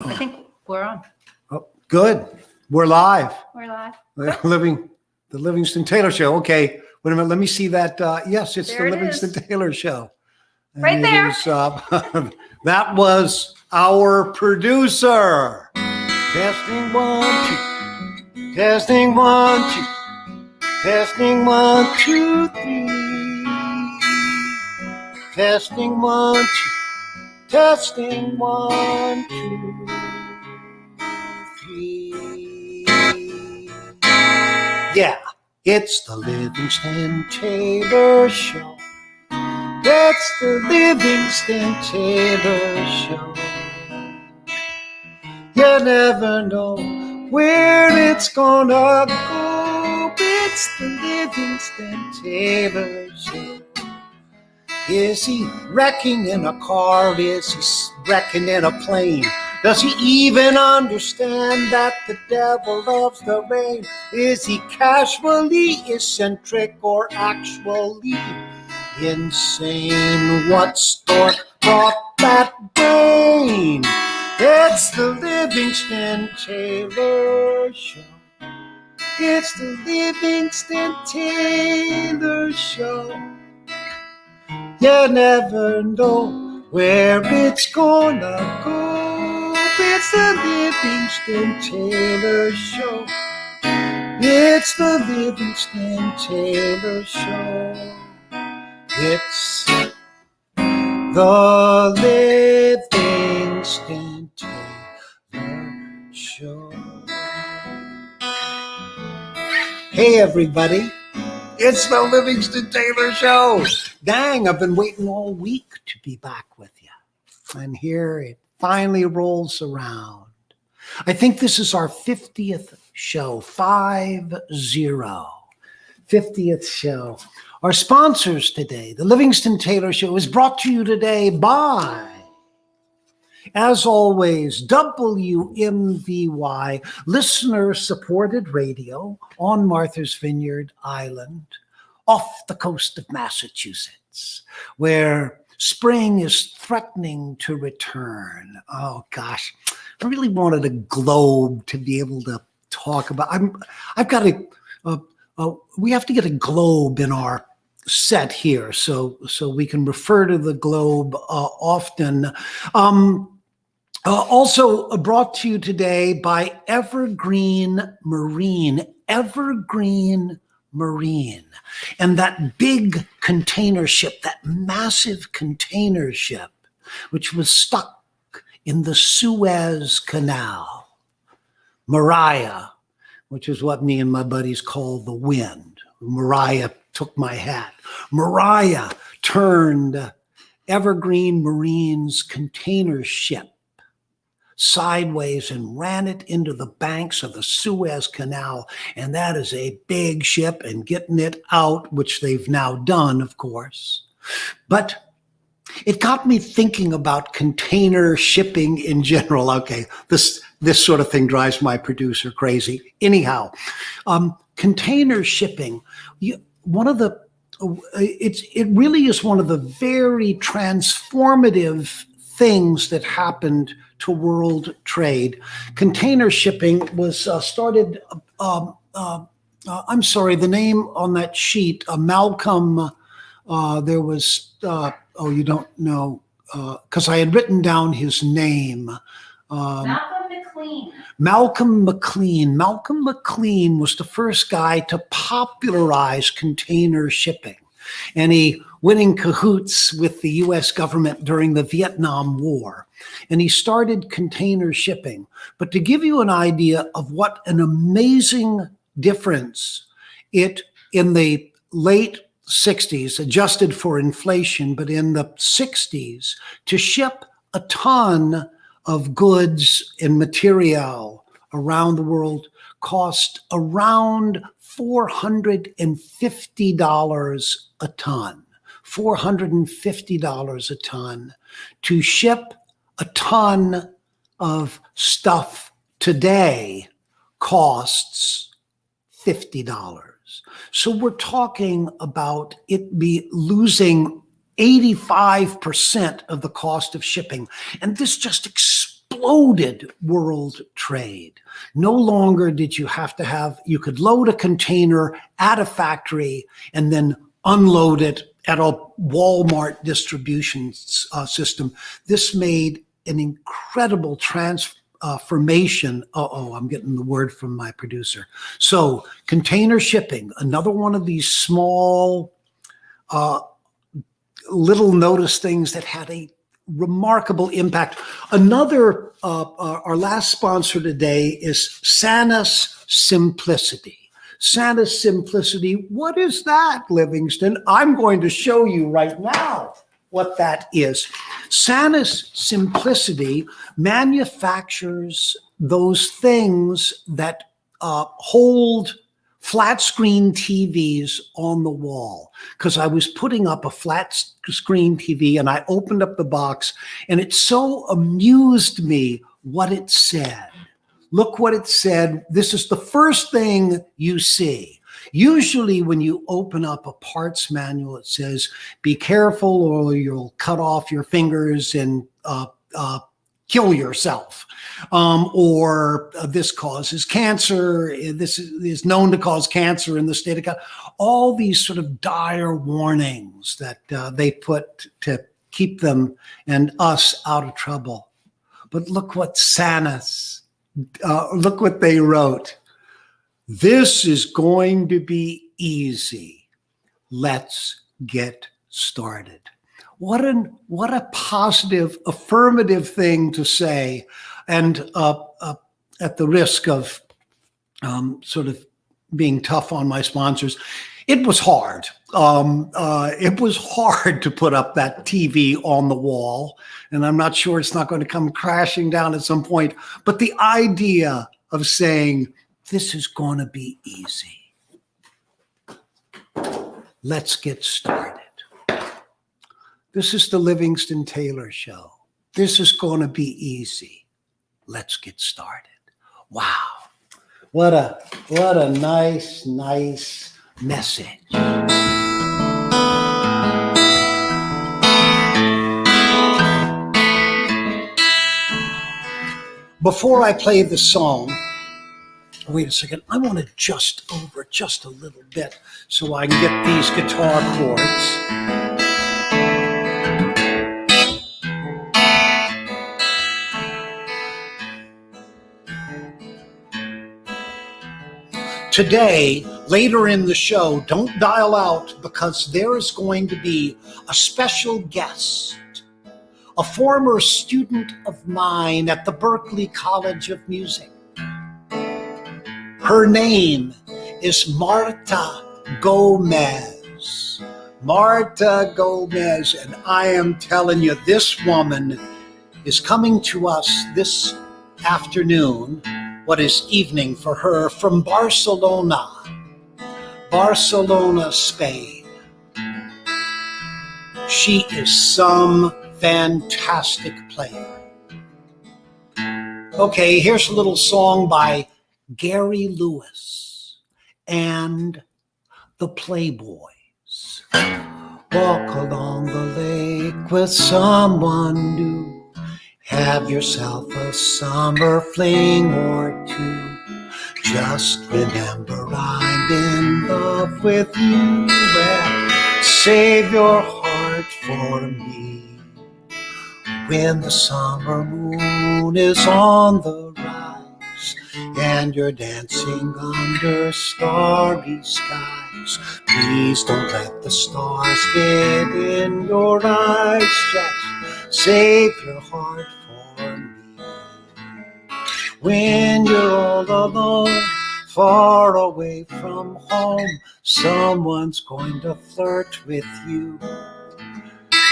I think we're on. Oh, good. We're live. We're live. The Livingston Taylor Show. Okay. Wait a minute. Let me see that. Yes, it's There the it Livingston is. Taylor Show. And Right it there. is, that was our producer. Testing 1, 2. Testing 1, 2. Testing 1, 2, 3. Testing 1, 2. Testing 1, 2, 3. Yeah, it's the Livingston Taylor Show. That's the Livingston Taylor Show. You never know where it's gonna go. It's the Livingston Taylor Show. Is he wrecking in a car? Is he wrecking in a plane? Does he even understand that the devil loves the rain? Is he casually eccentric or actually insane? What stork brought that brain? It's the Livingston Taylor Show. It's the Livingston Taylor Show. You never know where it's gonna go. It's the Livingston Taylor Show. It's the Livingston Taylor Show. It's the Livingston Taylor Show. Hey, everybody. It's the Livingston Taylor Show. Dang, I've been waiting all week to be back with you. And here it finally rolls around. I think this is our 50th show, 50. 50th show. Our sponsors today, the Livingston Taylor Show, is brought to you today by, as always, WMVY, listener-supported radio on Martha's Vineyard Island, off the coast of Massachusetts, where spring is threatening to return. Oh, gosh. I really wanted a globe to be able to talk about. We have to get a globe in our set here so we can refer to the globe often. Also brought to you today by Evergreen Marine. Evergreen Marine. And that big container ship, that massive container ship, which was stuck in the Suez Canal. Mariah, which is what me and my buddies call the wind. Mariah took my hat. Mariah turned Evergreen Marine's container ship sideways and ran it into the banks of the Suez Canal. And that is a big ship, and getting it out, which they've now done, of course. But it got me thinking about container shipping in general. Okay, this sort of thing drives my producer crazy. Anyhow, container shipping, it really is one of the very transformative things that happened to world trade. Container shipping was started, I'm sorry, the name on that sheet, Malcolm, there was, you don't know, because I had written down his name. Malcolm McLean. Malcolm McLean. Malcolm McLean was the first guy to popularize container shipping. And he went in cahoots with the U.S. government during the Vietnam War. And he started container shipping. But to give you an idea of what an amazing difference it, in the late 60s, adjusted for inflation, but in the 60s, to ship a ton of goods and material around the world cost around $450 a ton. $450 a ton. To ship a ton of stuff today costs $50. So we're talking about it be losing 85% of the cost of shipping. And this just exploded world trade. No longer did you you could load a container at a factory and then unload it at a Walmart distribution system. This made an incredible transformation. I'm getting the word from my producer. So container shipping, another one of these small little notice things that had a remarkable impact. Another, our last sponsor today is Sanus Simplicity. Sanus Simplicity, what is that, Livingston? I'm going to show you right now what that is. Sanus Simplicity manufactures those things that hold flat screen TVs on the wall, because I was putting up a flat screen TV and I opened up the box and it so amused me what it said. Look what it said. This is the first thing you see. Usually when you open up a parts manual, it says, be careful or you'll cut off your fingers and kill yourself. Or this causes cancer. This is known to cause cancer in the state of California. All these sort of dire warnings that they put to keep them and us out of trouble. But look what Sanus, look what they wrote. This is going to be easy. Let's get started. What a positive, affirmative thing to say. And at the risk of sort of being tough on my sponsors, it was hard. It was hard to put up that TV on the wall. And I'm not sure it's not going to come crashing down at some point. But the idea of saying, this is going to be easy. Let's get started. This is the Livingston Taylor Show. This is going to be easy. Let's get started. Wow. What a nice message. Before I play the song, wait a second, I want to adjust over just a little bit so I can get these guitar chords. Today, later in the show, don't dial out because there is going to be a special guest, a former student of mine at the Berklee College of Music. Her name is Marta Gomez. Marta Gomez, and I am telling you, this woman is coming to us this afternoon, what is evening for her, from Barcelona, Spain. She is some fantastic player. Okay, here's a little song by Gary Lewis and the Playboys. Walk along the lake with someone new. Have yourself a summer fling or two. Just remember I'm in love with you. Well, save your heart for me. When the summer moon is on the rise and you're dancing under starry skies, please don't let the stars get in your eyes. Just save your heart for me. When you're all alone, far away from home, someone's going to flirt with you.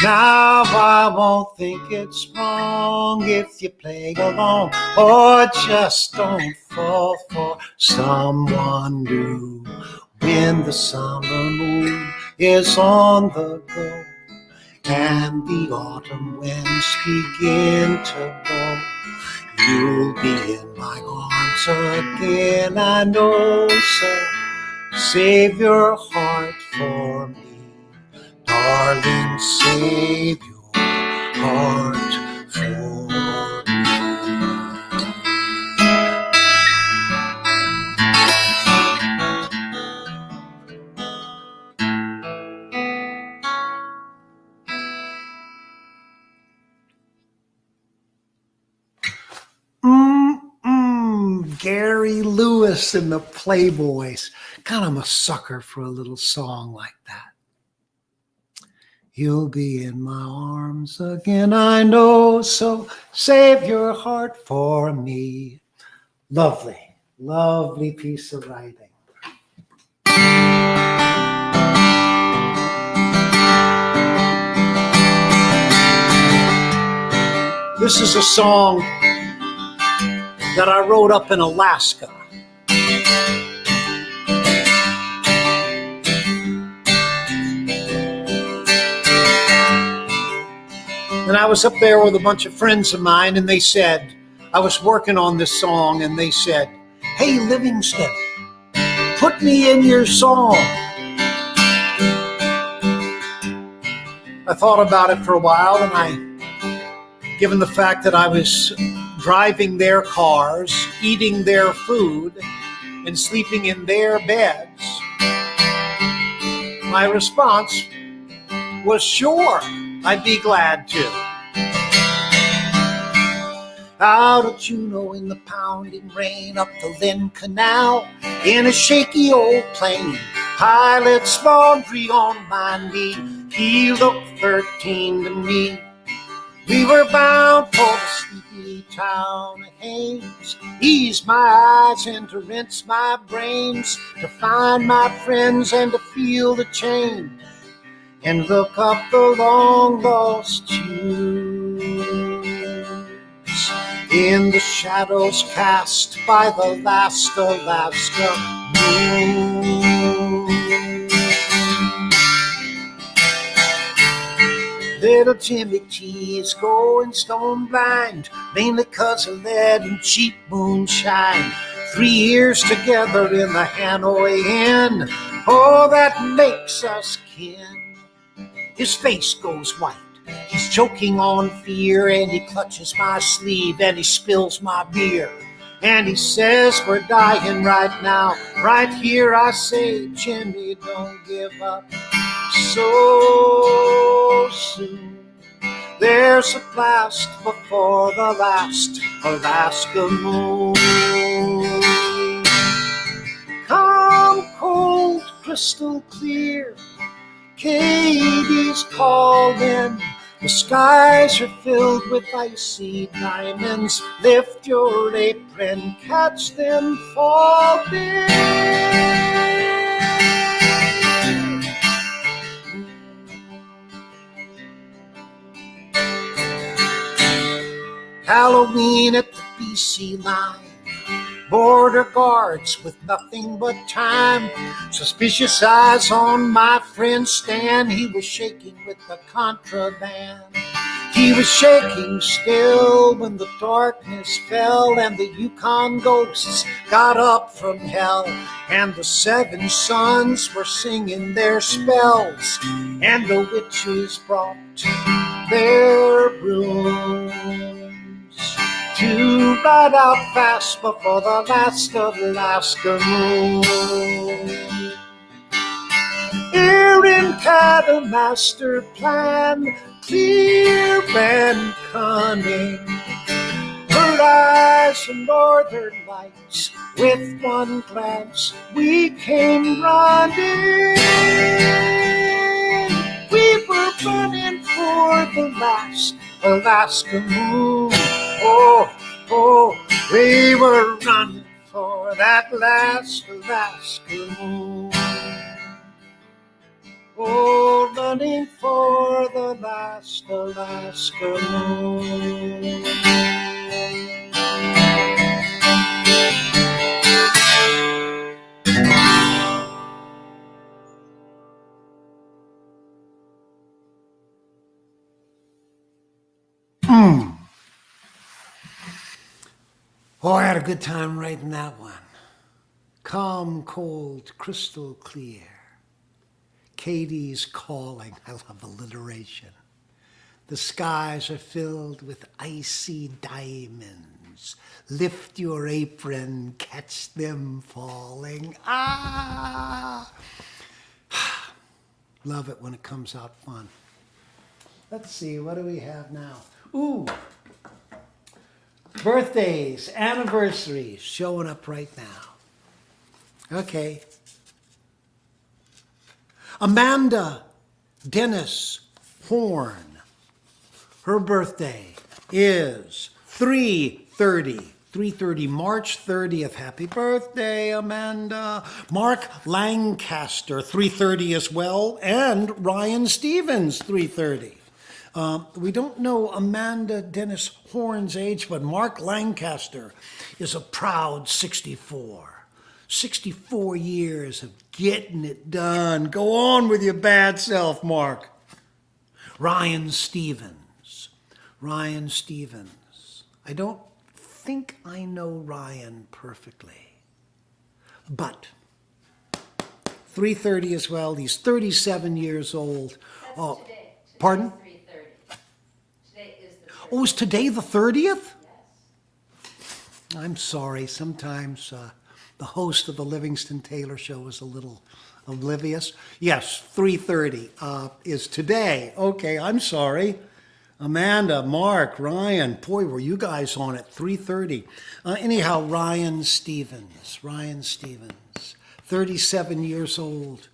Now I won't think it's wrong if you play along, or just don't fall for someone new. When the summer moon is on the go and the autumn winds begin to blow, you'll be in my arms again, I know. So save your heart for me. Darling, save your heart for me. Gary Lewis and the Playboys. God, I'm a sucker for a little song like that. You'll be in my arms again, I know, so save your heart for me. Lovely, lovely piece of writing. This is a song that I wrote up in Alaska. And I was up there with a bunch of friends of mine, and they said, I was working on this song, and they said, hey, Livingston, put me in your song. I thought about it for a while, and given the fact that I was driving their cars, eating their food, and sleeping in their beds, my response was sure, I'd be glad to. Out of Juneau in the pounding rain, up the Lynn Canal, in a shaky old plane, pilot's laundry on my knee. He looked 13 to me. We were bound for the sleepy town of Haines. Ease my eyes and to rinse my brains, to find my friends and to feel the change, and look up the long lost tunes in the shadows cast by the last Alaska moon. Little Jimmy T is going stone blind, mainly 'cause of lead and cheap moonshine. 3 years together in the Hanoi Inn, oh, that makes us kin. His face goes white, he's choking on fear, and he clutches my sleeve and he spills my beer. And he says, we're dying right now, right here. I say, Jimmy, don't give up so soon. There's a blast before the last Alaska moon. Calm, cold, crystal clear, Katie's calling. The skies are filled with icy diamonds. Lift your apron, catch them falling. Halloween at the BC line. Border guards with nothing but time. Suspicious eyes on my friend Stan. He was shaking with the contraband. He was shaking still when the darkness fell, and the Yukon ghosts got up from hell, and the 7 sons were singing their spells, and the witches brought their brooms to ride out fast before the last Alaska moon. Erin had a master plan, clear and cunning. Her eyes and northern lights, with one glance we came running. We were running for the last Alaska moon. Oh, oh, we were running for that last Alaska moon. Oh, running for the last Alaska moon. Oh, I had a good time writing that one. Calm, cold, crystal clear. Katie's calling. I love alliteration. The skies are filled with icy diamonds. Lift your apron, catch them falling. Ah! Love it when it comes out fun. Let's see, what do we have now? Ooh! Birthdays, anniversaries, showing up right now. Okay. Amanda Dennis Horn. Her birthday is 3/30, March 30th. Happy birthday, Amanda. Mark Lancaster, 3/30 as well, and Ryan Stevens, 3/30. We don't know Amanda Dennis Horn's age, but Mark Lancaster is a proud 64. 64 years of getting it done. Go on with your bad self, Mark. Ryan Stevens. Ryan Stevens. I don't think I know Ryan perfectly, but 3/30 as well. He's 37 years old. That's today. Pardon? 3:30. Today is the 30th. Oh, is today the 30th? Yes. I'm sorry. Sometimes the host of the Livingston Taylor Show is a little oblivious. Yes, 3:30 is today. Okay, I'm sorry. Amanda, Mark, Ryan, boy, were you guys on at 3:30. Anyhow, Ryan Stevens, 37 years old,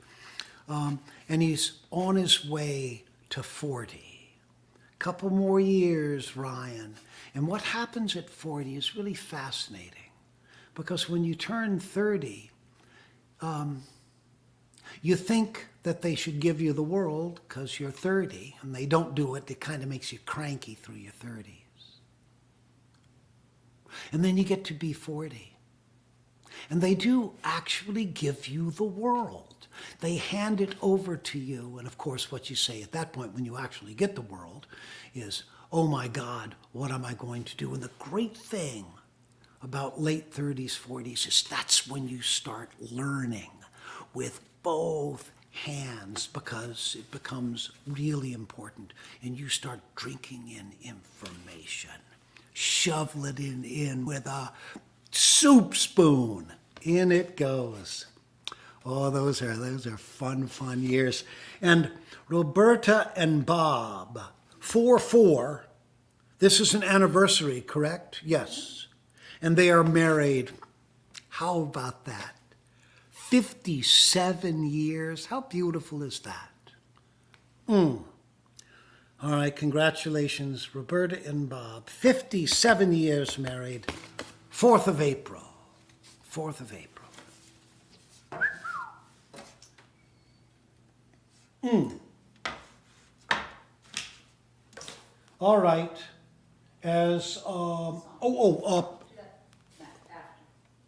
and he's on his way to 40. Couple more years, Ryan. And what happens at 40 is really fascinating. Because when you turn 30, you think that they should give you the world because you're 30, and they don't do it. It kind of makes you cranky through your 30s. And then you get to be 40. And they do actually give you the world. They hand it over to you. And of course, what you say at that point when you actually get the world is, oh my God, what am I going to do? And the great thing about late 30s, 40s is that's when you start learning with both hands, because it becomes really important, and you start drinking in information. Shovel it in with a soup spoon. In it goes. Oh, those are fun years. And Roberta and Bob, 4/4. This is an anniversary, correct? Yes. And they are married. How about that? 57 years. How beautiful is that? All right, congratulations, Roberta and Bob. 57 years married. 4th of April. 4th of April. All right. As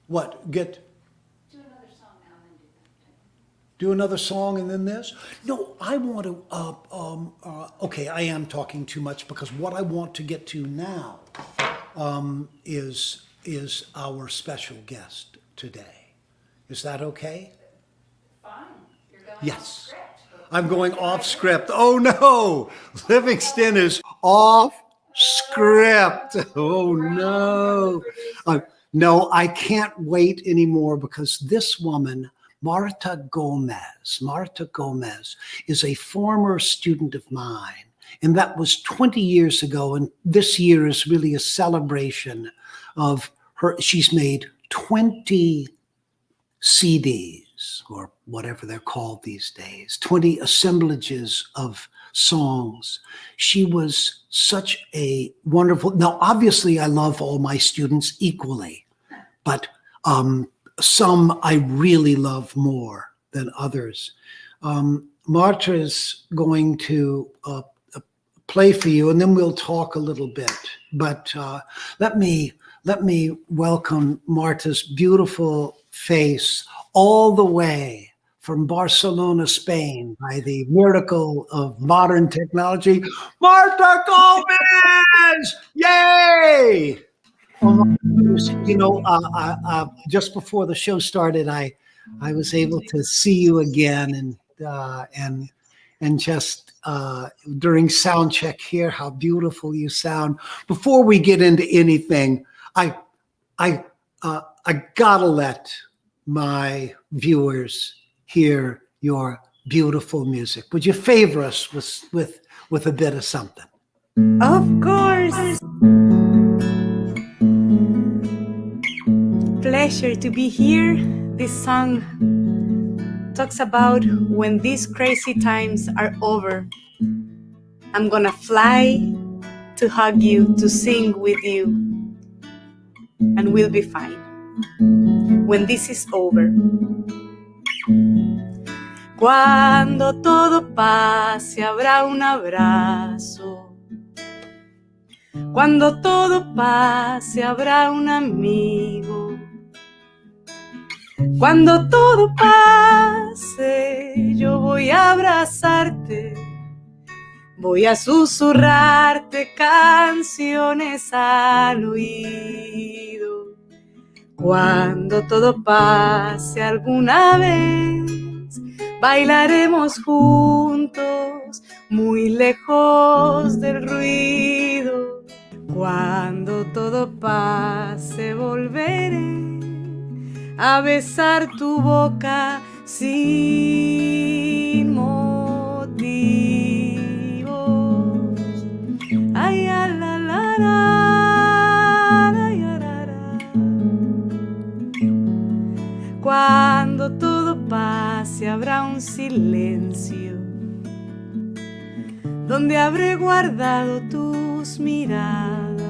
what? Get. Do another song now and then do that. Do another song and then this? No, I want to, okay, I am talking too much because what I want to get to now is our special guest today. Is that okay? Fine. You're going Yes. off script. I'm going off script. Oh no, Livingston is off script. Oh no. No, I can't wait anymore because this woman, Marta Gomez is a former student of mine. And that was 20 years ago. And this year is really a celebration of her. She's made 20 CDs, or whatever they're called these days, 20 assemblages of songs. She was such a wonderful, now obviously I love all my students equally, but some I really love more than others. Marta is going to play for you, and then we'll talk a little bit. But let me welcome Marta's beautiful face all the way from Barcelona, Spain, by the miracle of modern technology, Marta Gomez! Yay! You know, just before the show started, I was able to see you again, and just during sound check hear how beautiful you sound. Before we get into anything, I gotta let my viewers hear your beautiful music. Would you favor us with a bit of something? Of course. pleasure to be here. This song talks about when these crazy times are over. I'm gonna fly to hug you, to sing with you, and we'll be fine when this is over. Cuando todo pase habrá un abrazo. Cuando todo pase habrá un amigo. Cuando todo pase yo voy a abrazarte. Voy a susurrarte canciones al oído. Cuando todo pase alguna vez, bailaremos juntos, muy lejos del ruido. Cuando todo pase, volveré a besar tu boca sin motivos. Ay, a la, ay, a, la. Cuando todo pase habrá un silencio donde habré guardado tus miradas.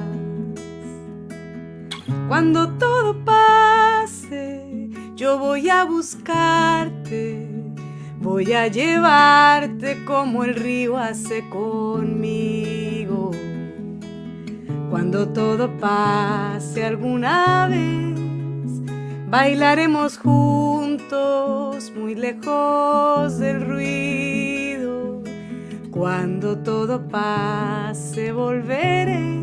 Cuando todo pase yo voy a buscarte, voy a llevarte como el río hace conmigo. Cuando todo pase alguna vez, bailaremos juntos, muy lejos del ruido. Cuando todo pase, volveré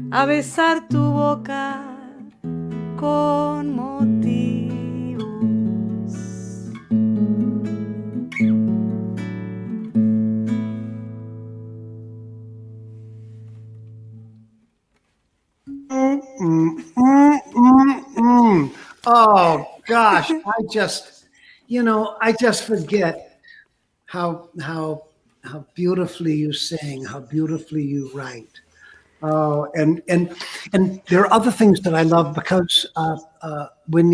a besar tu boca con motivos. Oh gosh, I just forget how beautifully you sing, how beautifully you write. Oh, and there are other things that I love because when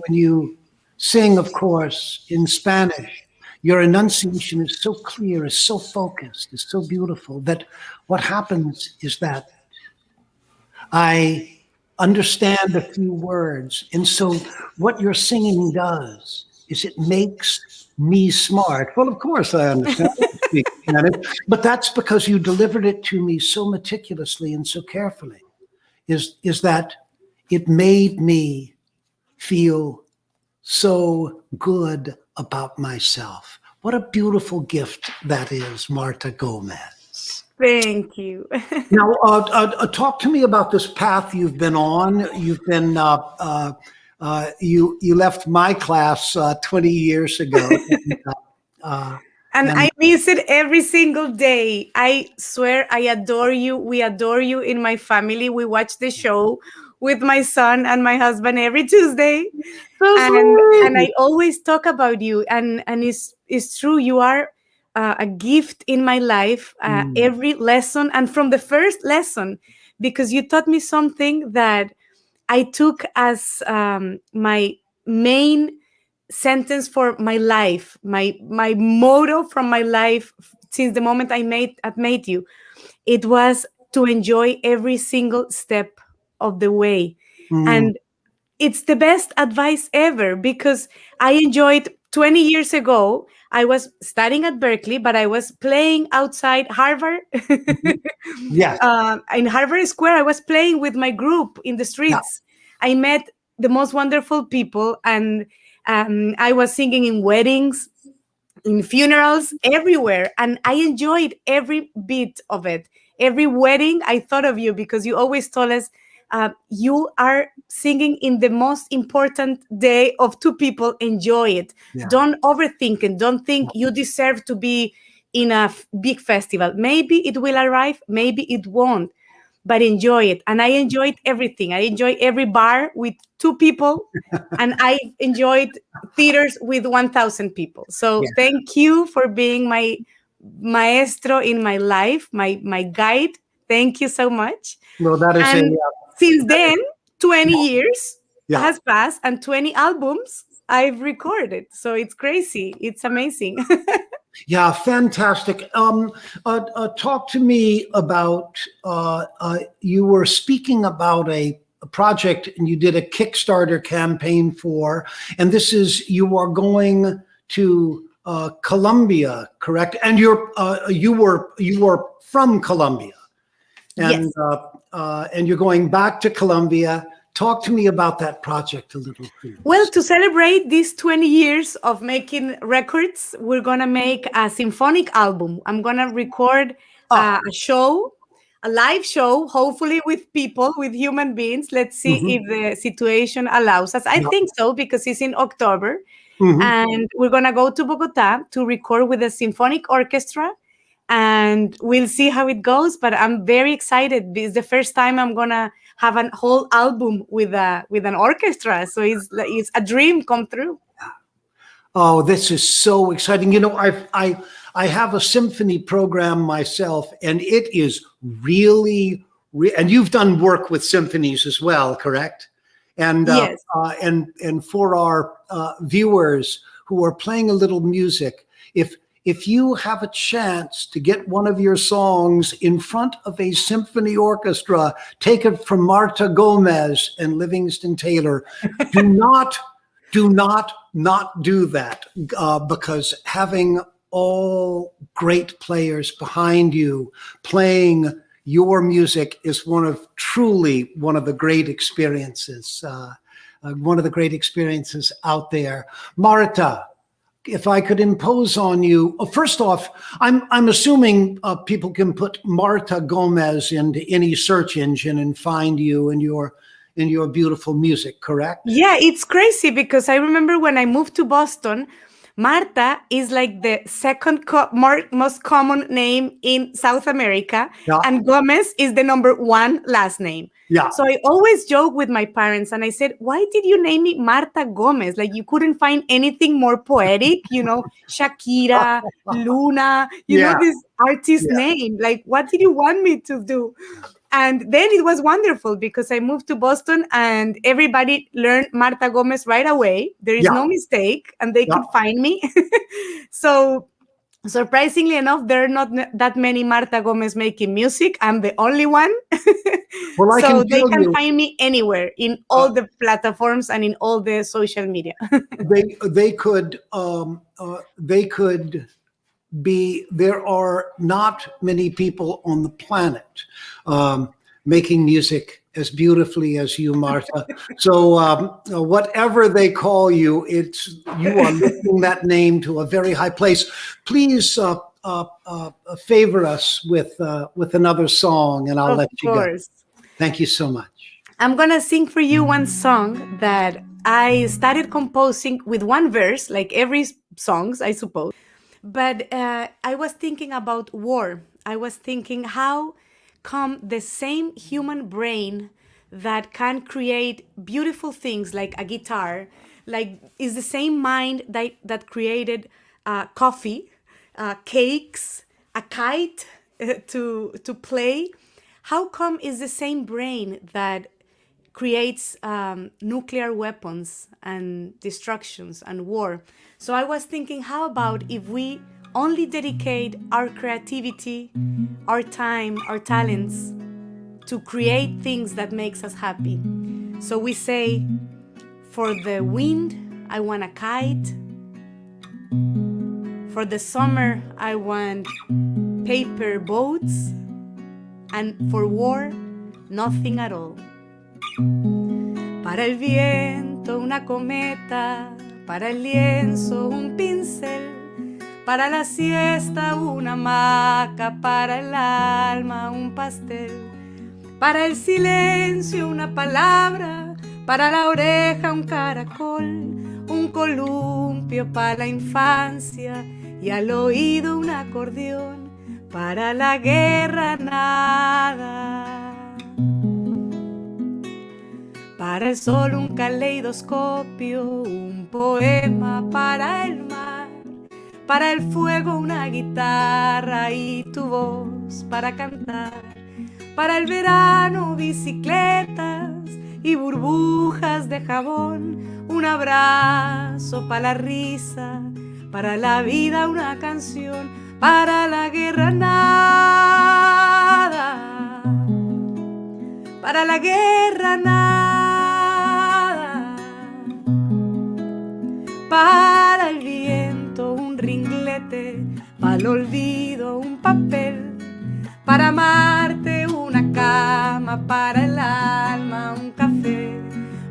you sing, of course, in Spanish, your enunciation is so clear, is so focused, is so beautiful that what happens is that I understand a few words. And so what your singing does is it makes me smart. Well, of course I understand Spanish, but that's because you delivered it to me so meticulously and so carefully, is that it made me feel so good about myself. What a beautiful gift that is, Marta Gomez. Thank you. Now, talk to me about this path you've been on. You've been you left my class 20 years ago, and I miss it every single day. I swear, I adore you. We adore you in my family. We watch the show with my son and my husband every Tuesday, and I always talk about you. And it's true. You are a gift in my life, every lesson, and from the first lesson, because you taught me something that I took as my main sentence for my life, my motto from my life since the moment I met you. It was to enjoy every single step of the way. And it's the best advice ever, because I enjoyed 20 years ago. I was studying at Berkeley, but I was playing outside Harvard. Yes. In Harvard Square, I was playing with my group in the streets. Yeah. I met the most wonderful people, and I was singing in weddings, in funerals, everywhere. And I enjoyed every bit of it. Every wedding, I thought of you, because you always told us, you are singing in the most important day of two people. Enjoy it. Yeah. Don't overthink it. Don't think you deserve to be in a big festival. Maybe it will arrive, maybe it won't, but enjoy it. And I enjoyed everything. I enjoyed every bar with two people, and I enjoyed theaters with 1,000 people. So thank you for being my maestro in my life, my guide. Thank you so much. Well, that is since then, 20 years, has passed, and 20 albums I've recorded. So it's crazy. It's amazing. Yeah, fantastic. Talk to me about, you were speaking about a project and you did a Kickstarter campaign for, and this is, you are going to Colombia, correct? And you were from Colombia, and Yes. And you're going back to Colombia. Talk to me about that project a little, please. Well, to celebrate these 20 years of making records, we're going to make a symphonic album. I'm going to record a show, a live show, hopefully with people, with human beings. Let's see if the situation allows us. I think so, because it's in October. And we're going to go to Bogota to record with a symphonic orchestra. And we'll see how it goes. But I'm very excited. It's the first time I'm going to have a whole album with an orchestra. So it's a dream come true. Oh, this is so exciting. You know, I have a symphony program myself, and it is really, and you've done work with symphonies as well, correct? And yes. And for our viewers who are playing a little music, if you have a chance to get one of your songs in front of a symphony orchestra, take it from Marta Gomez and Livingston Taylor. Do not do that, because having all great players behind you playing your music is truly one of the great experiences, out there. Marta, if I could impose on you, first off, I'm assuming people can put Marta Gomez into any search engine and find you and your beautiful music, correct? Yeah, it's crazy, because I remember when I moved to Boston, Marta is like the second most common name in South America, and Gomez is the number one last name. Yeah. So I always joke with my parents, and I said, why did you name me Marta Gomez? Like, you couldn't find anything more poetic, Shakira, Luna, know, this artist name. Like, what did you want me to do? And then it was wonderful, because I moved to Boston and everybody learned Marta Gomez right away. There is no mistake, and they could find me. So surprisingly enough, there are not that many Marta Gomez making music. I'm the only one. Well, so they can find me anywhere, in all the platforms and in all the social media. they could be, there are not many people on the planet making music as beautifully as you, Marta. So whatever they call you, you are lifting that name to a very high place. Please favor us with another song, and I'll let you go. Thank you so much. I'm gonna sing for you one song that I started composing with one verse, like every songs, I suppose. But I was thinking about war. I was thinking, how come the same human brain that can create beautiful things like a guitar, like is the same mind that created coffee, cakes, a kite to play? How come is the same brain that creates nuclear weapons and destructions and war? So I was thinking, how about if we only dedicate our creativity, our time, our talents to create things that makes us happy? So we say, for the wind, I want a kite. For the summer, I want paper boats. And for war, nothing at all. Para el viento, una cometa. Para el lienzo, un pincel. Para la siesta, una hamaca. Para el alma, un pastel. Para el silencio, una palabra. Para la oreja, un caracol. Un columpio para la infancia. Y al oído, un acordeón. Para la guerra, nada. Para el sol, un caleidoscopio, un poema para el mar. Para el fuego, una guitarra y tu voz para cantar. Para el verano, bicicletas y burbujas de jabón, un abrazo para la risa, para la vida una canción, para la guerra nada, para la guerra nada, para el viento un ringlete, para el olvido un papel, para amarte una cama, para el alma un café,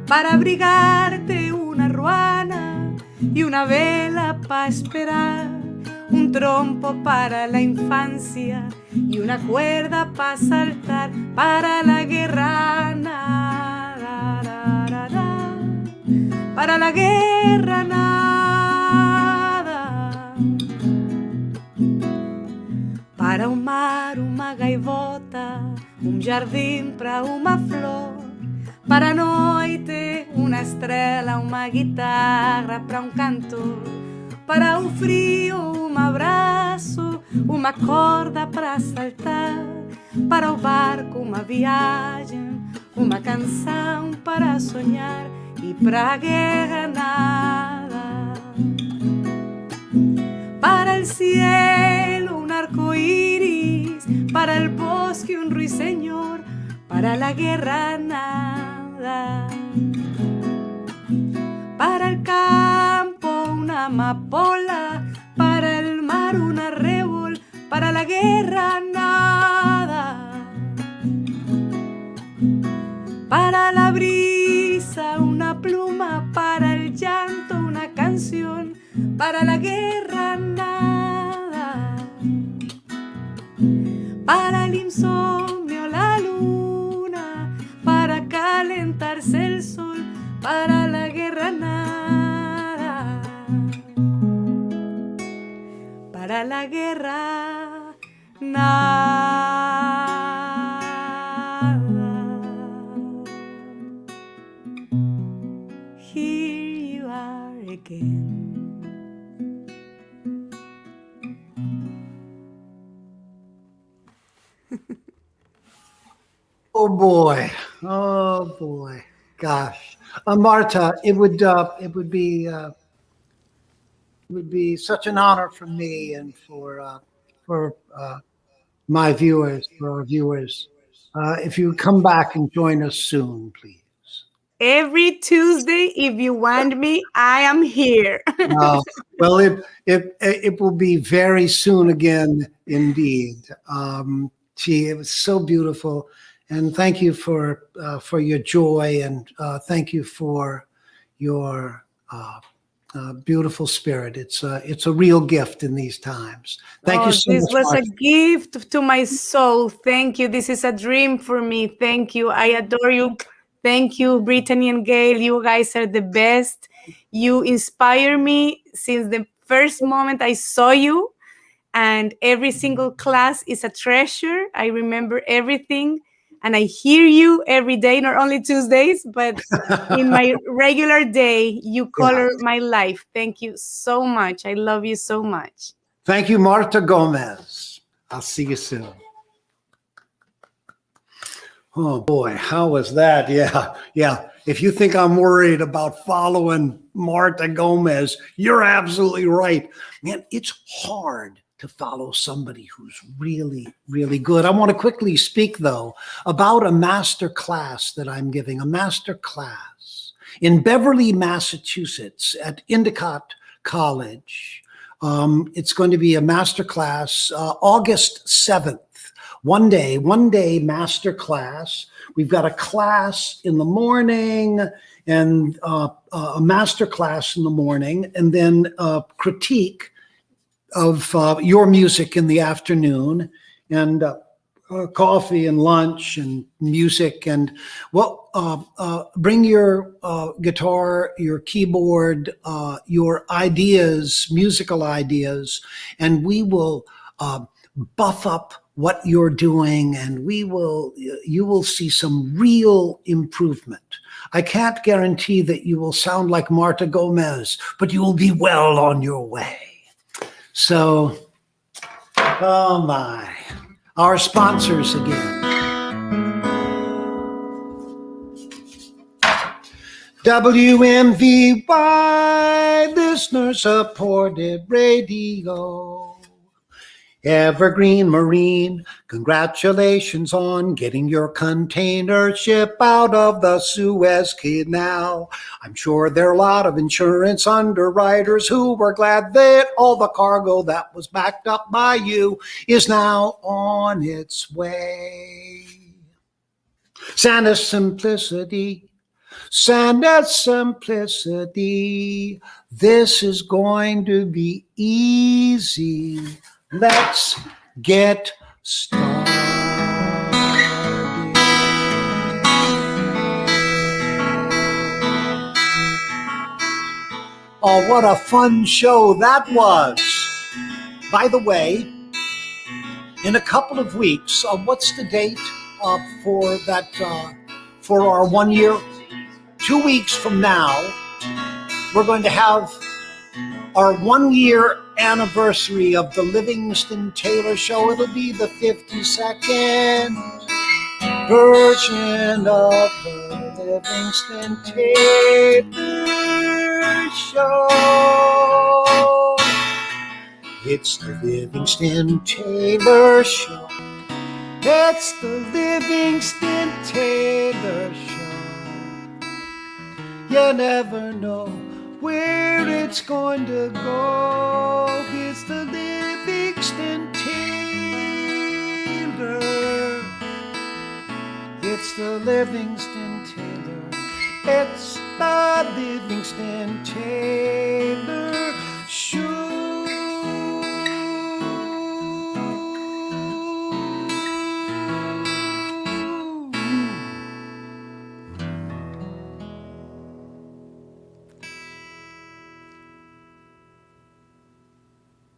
para abrigarte una ruana y una vela para esperar, un trompo para la infancia y una cuerda para saltar, para la guerra nada, para la guerra nada, para un mar uma gaivota, um jardim para uma flor, para a noite uma estrela, uma guitarra para um cantor, para o frio um abraço, uma corda para saltar, para o barco uma viagem, uma canção para sonhar, e para a guerra nada, para el cielo un arco iris, para el bosque un ruiseñor, para la guerra nada, para el campo una amapola, para el mar un arrebol, para la guerra nada, para la brisa una pluma, para el llanto una canción, para la guerra nada, para el insomnio la luna, para calentarse el sol, para la guerra nada, para la guerra nada. Here you are again. Oh boy. Oh boy. Gosh. Marta, it would be such an honor for me and for my viewers, for our viewers, if you would come back and join us soon, please. Every Tuesday, if you want me, I am here. Well, it will be very soon again, indeed. It was so beautiful, and thank you for your joy, and thank you for your beautiful spirit. It's a real gift in these times. Thank you so much. This was Marta. a gift to my soul. Thank you. This is a dream for me. Thank you. I adore you. Thank you, Brittany and Gail. You guys are the best. You inspire me since the first moment I saw you, and every single class is a treasure. I remember everything, and I hear you every day, not only Tuesdays, but in my regular day. You color my life. Thank you so much. I love you so much. Thank you, Marta Gomez. I'll see you soon. Oh boy, how was that? Yeah. If you think I'm worried about following Marta Gomez, you're absolutely right. Man, it's hard to follow somebody who's really, really good. I want to quickly speak, though, about a master class that I'm giving, a master class in Beverly, Massachusetts at Endicott College. It's going to be a master class August 7th. One day master class. We've got a class in the morning and a master class in the morning, and then a critique of your music in the afternoon, and coffee and lunch and music. And bring your guitar, your keyboard, your ideas, musical ideas, and we will buff up what you're doing, and you will see some real improvement. I can't guarantee that you will sound like Marta Gomez, but you will be well on your way. So, oh my, our sponsors again. WMVY, listener supported radio. Evergreen Marine, congratulations on getting your container ship out of the Suez Canal. I'm sure there are a lot of insurance underwriters who were glad that all the cargo that was backed up by you is now on its way. Sanus Simplicity, Sanus Simplicity, this is going to be easy. Let's get started. Oh, what a fun show that was. By the way, in a couple of weeks, what's the date for that, for our 1 year? 2 weeks from now, we're going to have our 1 year anniversary of the Livingston Taylor Show. It'll be the 52nd version of the Livingston Taylor Show. It's the Livingston Taylor Show. It's the Livingston Taylor Show. You never know where it's going to go. It's the Livingston Taylor. It's the Livingston Taylor. It's the Livingston Taylor